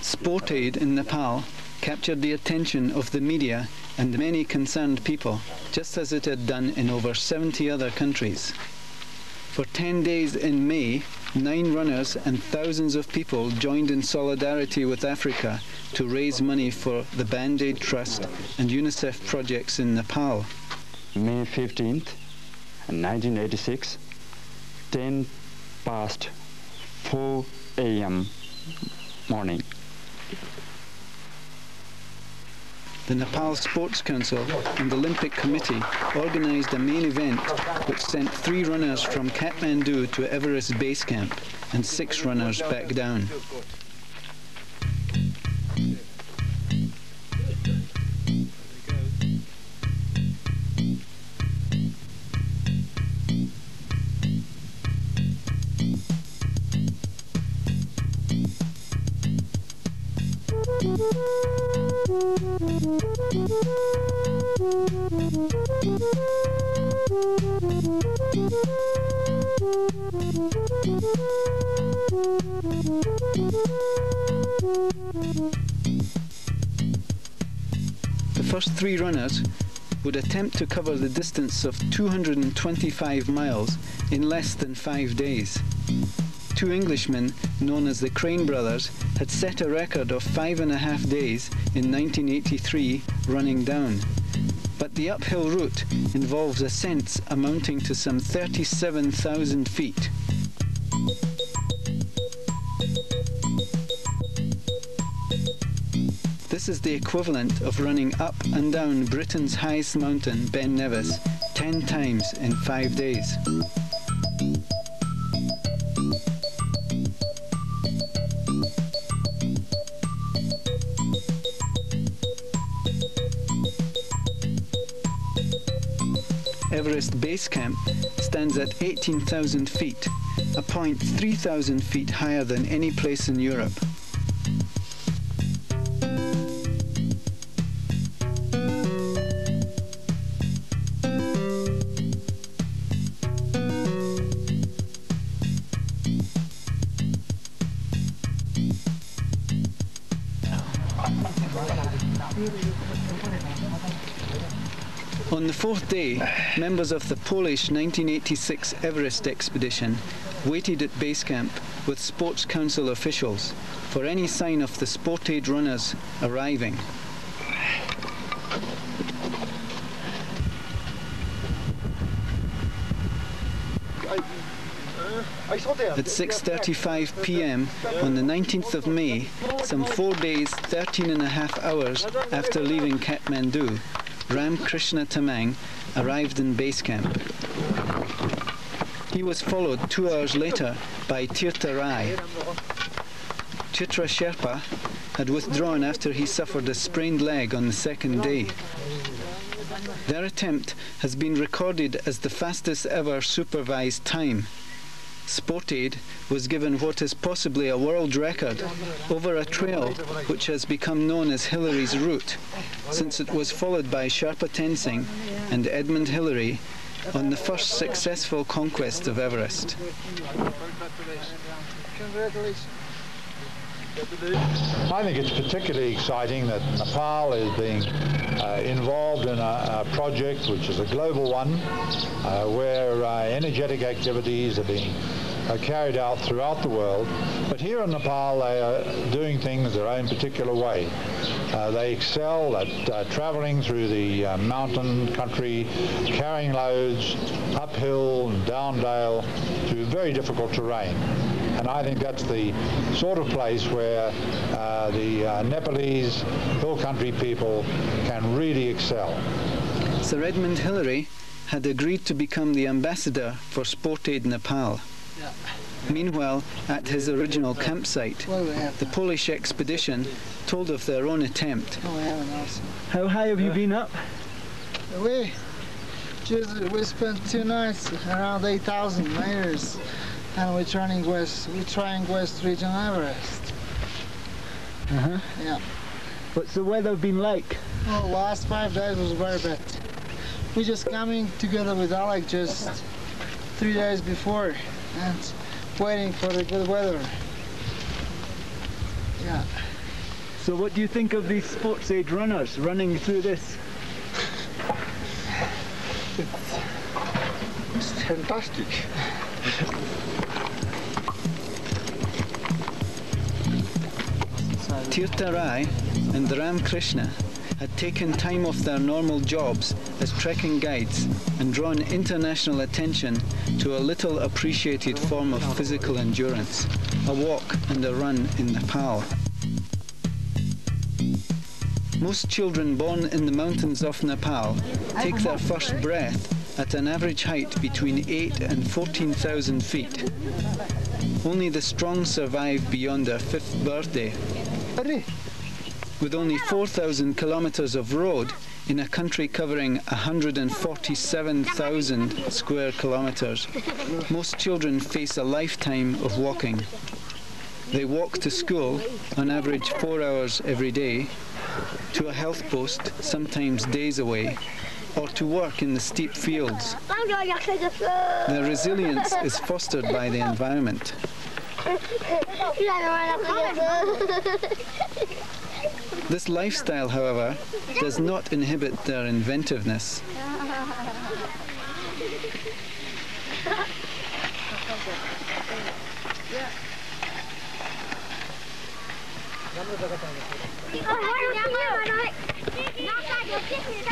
Sport aid in Nepal captured the attention of the media and many concerned people, just as it had done in over 70 other countries. For 10 days in May, 9 runners and thousands of people joined in solidarity with Africa to raise money for the Band-Aid Trust and UNICEF projects in Nepal. May 15th, 1986, 10 past 4 a.m. morning. The Nepal Sports Council and Olympic Committee organised a main event which sent 3 runners from Kathmandu to Everest Base Camp and 6 runners back down. The first 3 runners would attempt to cover the distance of 225 miles in less than 5 days. 2 Englishmen, known as the Crane Brothers, had set a record of 5.5 days in 1983 running down. But the uphill route involves ascents amounting to some 37,000 feet. This is the equivalent of running up and down Britain's highest mountain, Ben Nevis, 10 times in 5 days. Everest Base Camp stands at 18,000 feet, a point 3,000 feet higher than any place in Europe. On the 4th day, members of the Polish 1986 Everest expedition waited at base camp with Sports Council officials for any sign of the sport aid runners arriving. At 6:35 p.m. on the 19th of May, some 4 days, 13.5 hours after leaving Kathmandu, Ram Krishna Tamang arrived in base camp. He was followed 2 hours later by Tirtha Rai. Chitra Sherpa had withdrawn after he suffered a sprained leg on the 2nd day. Their attempt has been recorded as the fastest ever supervised time. Sport Aid was given what is possibly a world record over a trail which has become known as Hillary's Route, since it was followed by Sherpa Tenzing and Edmund Hillary on the first successful conquest of Everest. I think it's particularly exciting that Nepal is being involved in a project which is a global one, where energetic activities are being carried out throughout the world. But here in Nepal, they are doing things their own particular way. They excel at traveling through the mountain country, carrying loads uphill and down dale through very difficult terrain. And I think that's the sort of place where the Nepalese hill country people can really excel. Sir Edmund Hillary had agreed to become the ambassador for Sport Aid Nepal. Meanwhile, at his original campsite, the Polish expedition told of their own attempt. How high have you been up? We spent 2 nights around 8,000 meters, and we're trying west region Everest. Yeah. What's the weather been like? Well, last 5 days was very bad. We just coming together with Alec just 3 days before and waiting for the good weather. Yeah. So what do you think of these sports aid runners running through this? It's fantastic. Tirtha Rai and Ram Krishna had taken time off their normal jobs as trekking guides and drawn international attention to a little appreciated form of physical endurance, a walk and a run in Nepal. Most children born in the mountains of Nepal take their first breath at an average height between 8,000 and 14,000 feet. Only the strong survive beyond their 5th birthday. With only 4,000 kilometers of road in a country covering 147,000 square kilometers, most children face a lifetime of walking. They walk to school, on average 4 hours every day, to a health post, sometimes days away, or to work in the steep fields. Their resilience is fostered by the environment. This lifestyle, however, does not inhibit their inventiveness.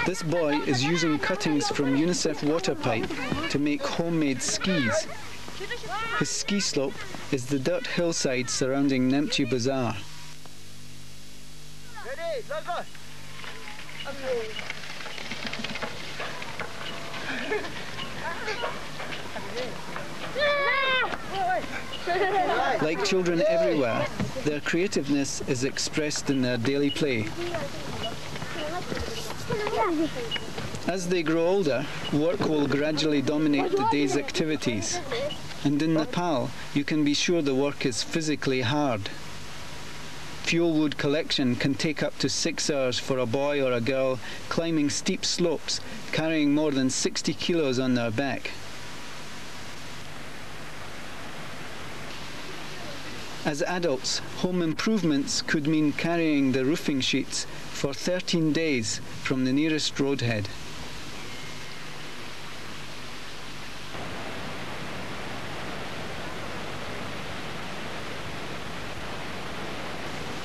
This boy is using cuttings from UNICEF water pipe to make homemade skis. His ski slope is the dirt hillside surrounding Nemchi Bazaar. Like children everywhere, their creativeness is expressed in their daily play. As they grow older, work will gradually dominate the day's activities. And in Nepal, you can be sure the work is physically hard. Fuel wood collection can take up to 6 hours for a boy or a girl climbing steep slopes, carrying more than 60 kilos on their back. As adults, home improvements could mean carrying the roofing sheets for 13 days from the nearest roadhead.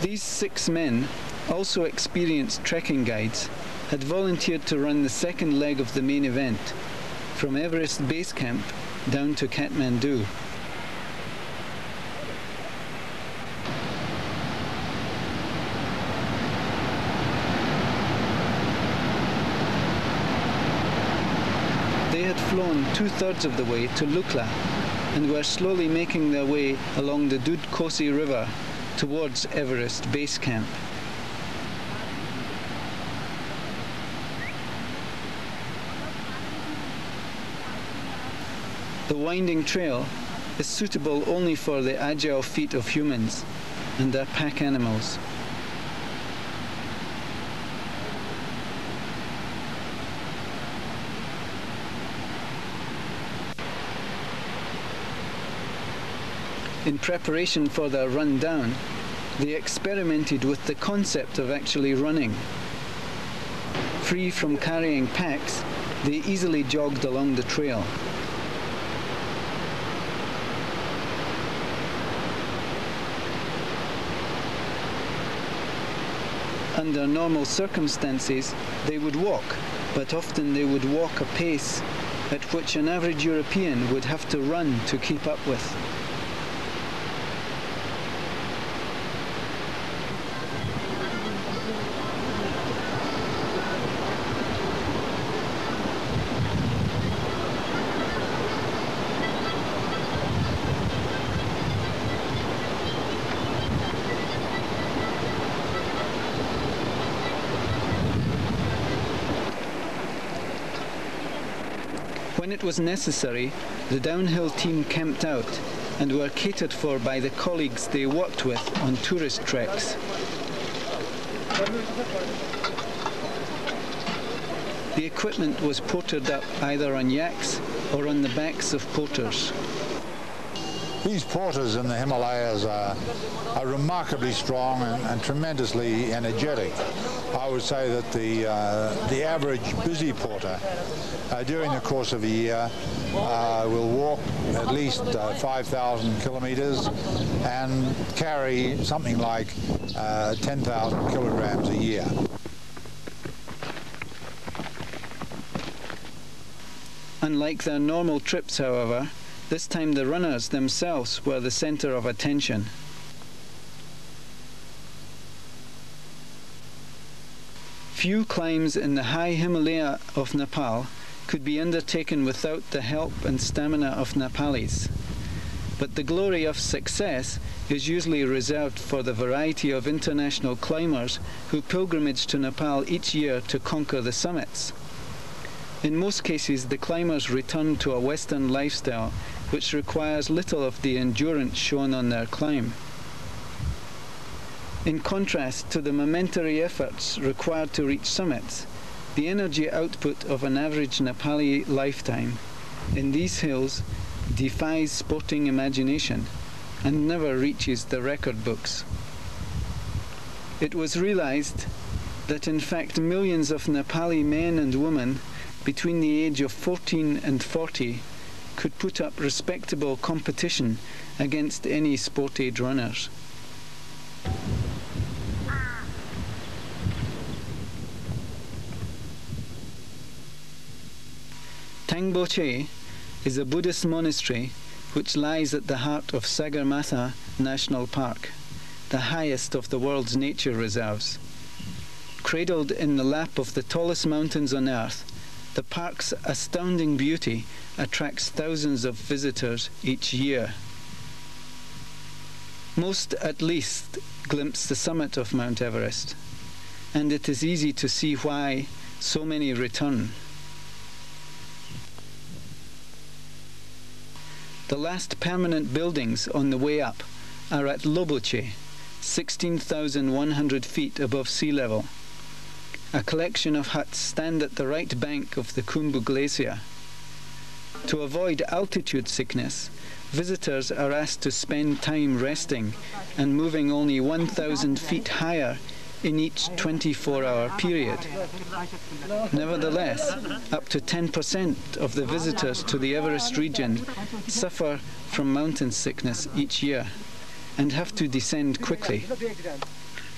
These 6 men, also experienced trekking guides, had volunteered to run the second leg of the main event, from Everest Base Camp down to Kathmandu. They had flown 2/3 of the way to Lukla and were slowly making their way along the Dud Kosi River towards Everest Base Camp. The winding trail is suitable only for the agile feet of humans and their pack animals. In preparation for their run down, they experimented with the concept of actually running. Free from carrying packs, they easily jogged along the trail. Under normal circumstances, they would walk, but often they would walk a pace at which an average European would have to run to keep up with. When it was necessary, the downhill team camped out and were catered for by the colleagues they worked with on tourist treks. The equipment was portered up either on yaks or on the backs of porters. These porters in the Himalayas are remarkably strong and tremendously energetic. I would say that the average busy porter during the course of a year will walk at least 5,000 kilometers and carry something like 10,000 kilograms a year. Unlike their normal trips, however, this time the runners themselves were the center of attention. Few climbs in the high Himalaya of Nepal could be undertaken without the help and stamina of Nepalis. But the glory of success is usually reserved for the variety of international climbers who pilgrimage to Nepal each year to conquer the summits. In most cases, the climbers return to a Western lifestyle which requires little of the endurance shown on their climb. In contrast to the momentary efforts required to reach summits, the energy output of an average Nepali lifetime in these hills defies sporting imagination and never reaches the record books. It was realized that in fact millions of Nepali men and women between the age of 14 and 40 could put up respectable competition against any sport-age runners. Tangboche is a Buddhist monastery which lies at the heart of Sagarmatha National Park, the highest of the world's nature reserves. Cradled in the lap of the tallest mountains on earth, the park's astounding beauty attracts thousands of visitors each year. Most, at least, glimpse the summit of Mount Everest, and it is easy to see why so many return. The last permanent buildings on the way up are at Loboche, 16,100 feet above sea level. A collection of huts stand at the right bank of the Khumbu Glacier. To avoid altitude sickness, visitors are asked to spend time resting and moving only 1,000 feet higher in each 24-hour period. Nevertheless, up to 10% of the visitors to the Everest region suffer from mountain sickness each year and have to descend quickly.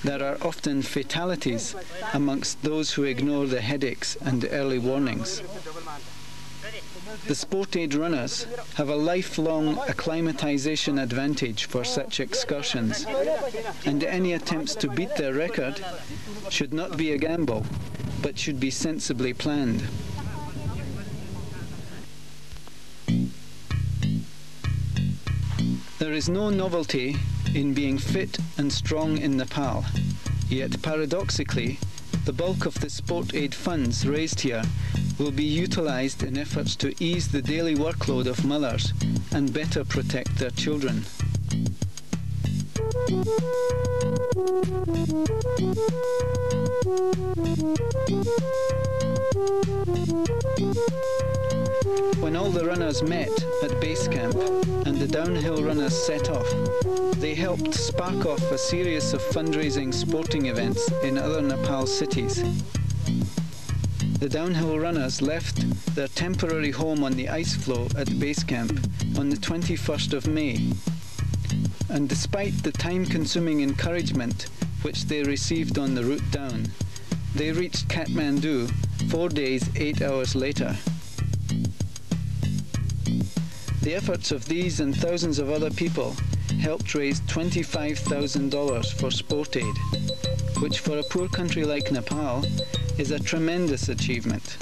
There are often fatalities amongst those who ignore the headaches and early warnings. The sport-age runners have a lifelong acclimatization advantage for such excursions, and any attempts to beat their record should not be a gamble, but should be sensibly planned. There is no novelty in being fit and strong in Nepal, yet paradoxically, the bulk of the sport aid funds raised here will be utilized in efforts to ease the daily workload of mothers and better protect their children. When all the runners met at base camp and the downhill runners set off, they helped spark off a series of fundraising sporting events in other Nepal cities. The downhill runners left their temporary home on the ice floe at base camp on the 21st of May. And despite the time-consuming encouragement which they received on the route down, they reached Kathmandu 4 days, 8 hours later. The efforts of these and thousands of other people helped raise $25,000 for sport aid, which for a poor country like Nepal is a tremendous achievement.